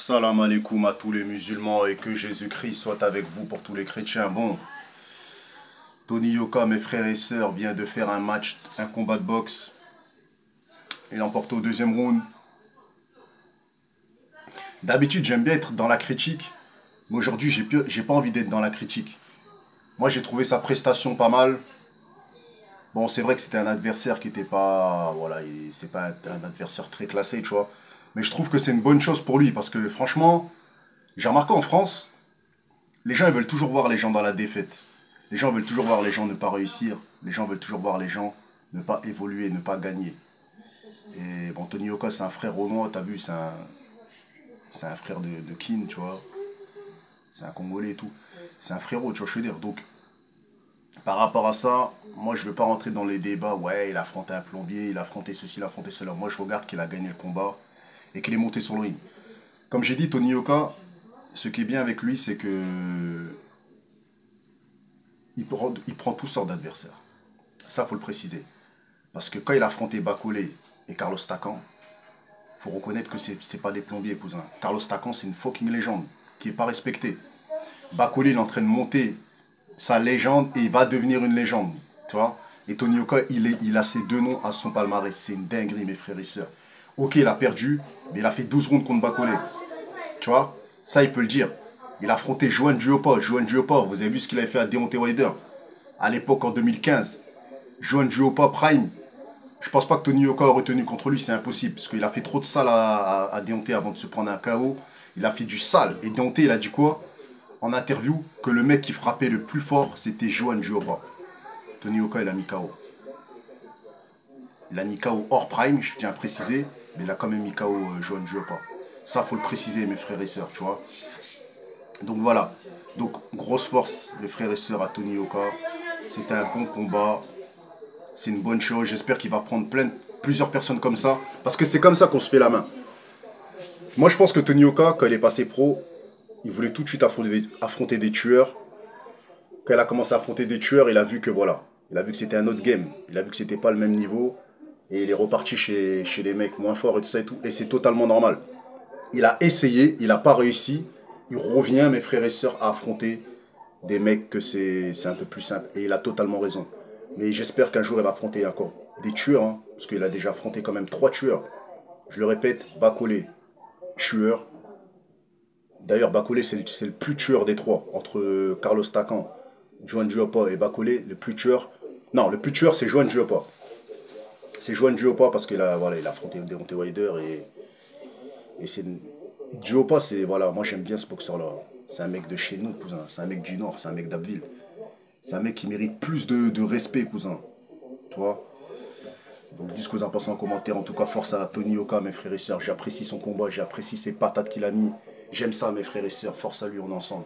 Salam alaikum à tous les musulmans et que Jésus-Christ soit avec vous pour tous les chrétiens. Bon, Tony Yoka, mes frères et sœurs, vient de faire un match, un combat de boxe. Il a emporté au deuxième round. D'habitude, j'aime bien être dans la critique, mais aujourd'hui, j'ai pas envie d'être dans la critique. Moi, j'ai trouvé sa prestation pas mal. Bon, c'est vrai que c'était un adversaire qui était pas, voilà, c'est pas un adversaire très classé, tu vois. Mais je trouve que c'est une bonne chose pour lui parce que franchement, j'ai remarqué en France, les gens ils veulent toujours voir les gens dans la défaite. Les gens veulent toujours voir les gens ne pas réussir. Les gens veulent toujours voir les gens ne pas évoluer, ne pas gagner. Et bon, Tony Yoka, c'est un frère Renoir, t'as vu, c'est un frère de Kin, tu vois. C'est un Congolais et tout. C'est un frérot, tu vois, je veux dire. Donc, par rapport à ça, moi je ne veux pas rentrer dans les débats. Ouais, il a affronté un plombier, il a affronté ceci, il a affronté cela. Moi je regarde qu'il a gagné le combat et qu'il est monté sur le ring. Comme j'ai dit, Tony Yoka, ce qui est bien avec lui, c'est que il prend toutes sortes d'adversaires. Ça, faut le préciser. Parce que quand il a affronté Bacolé et Carlos Takam, faut reconnaître que c'est pas des plombiers, cousin. Carlos Takam, c'est une fucking légende qui est pas respectée. Bacolé, il est en train de monter sa légende et il va devenir une légende. Tu vois. Et Tony Yoka, il a ces deux noms à son palmarès. C'est une dinguerie, mes frères et sœurs. Ok, il a perdu, mais il a fait 12 rounds contre Bacolé. Tu vois. Ça, il peut le dire. Il a affronté Joan Duopa. Joan Duopa, vous avez vu ce qu'il avait fait à Deontay Wilder. À l'époque, en 2015. Joan Duopa Prime. Je pense pas que Tony Yoka aurait tenu contre lui, c'est impossible. Parce qu'il a fait trop de sale à Deontay avant de se prendre un KO. Il a fait du sale. Et Deontay, il a dit quoi en interview? Que le mec qui frappait le plus fort, c'était Joan Duopa. Tony Yoka, il a mis KO. Il a mis KO hors prime, je tiens à préciser. Mais il a quand même mis KO Joan Duopa. Ça, faut le préciser, mes frères et sœurs, tu vois. Donc voilà. Donc, grosse force, les frères et sœurs, à Tony Yoka. C'était un bon combat. C'est une bonne chose. J'espère qu'il va prendre plusieurs personnes comme ça. Parce que c'est comme ça qu'on se fait la main. Moi, je pense que Tony Yoka, quand il est passé pro, il voulait tout de suite affronter des tueurs. Quand il a commencé à affronter des tueurs, il a vu que voilà. Il a vu que c'était un autre game. Il a vu que c'était pas le même niveau. Et il est reparti chez les mecs moins forts et tout ça et tout. Et c'est totalement normal. Il a essayé, il n'a pas réussi. Il revient, mes frères et sœurs, à affronter des mecs que c'est un peu plus simple. Et il a totalement raison. Mais j'espère qu'un jour, il va affronter encore des tueurs. Hein, parce qu'il a déjà affronté quand même 3 tueurs. Je le répète, Bacolé, tueur. D'ailleurs, Bacolé, c'est le plus tueur des 3. Entre Carlos Takam, Joan Duopa et Bacolé, le plus tueur. Non, le plus tueur, c'est Joan Duopa. C'est Joan Duopa parce qu'il a, voilà, il a affronté Deontay Wilder et c'est... Duopa, c'est... Voilà, moi j'aime bien ce boxeur-là. C'est un mec de chez nous, cousin. C'est un mec du Nord, c'est un mec d'Abbeville. C'est un mec qui mérite plus de respect, cousin. Tu vois. Donc dis ce que vous en pensez en commentaire. En tout cas, force à Tony Yoka, mes frères et sœurs. J'apprécie son combat, j'apprécie ses patates qu'il a mis. J'aime ça, mes frères et sœurs. Force à lui, on est ensemble.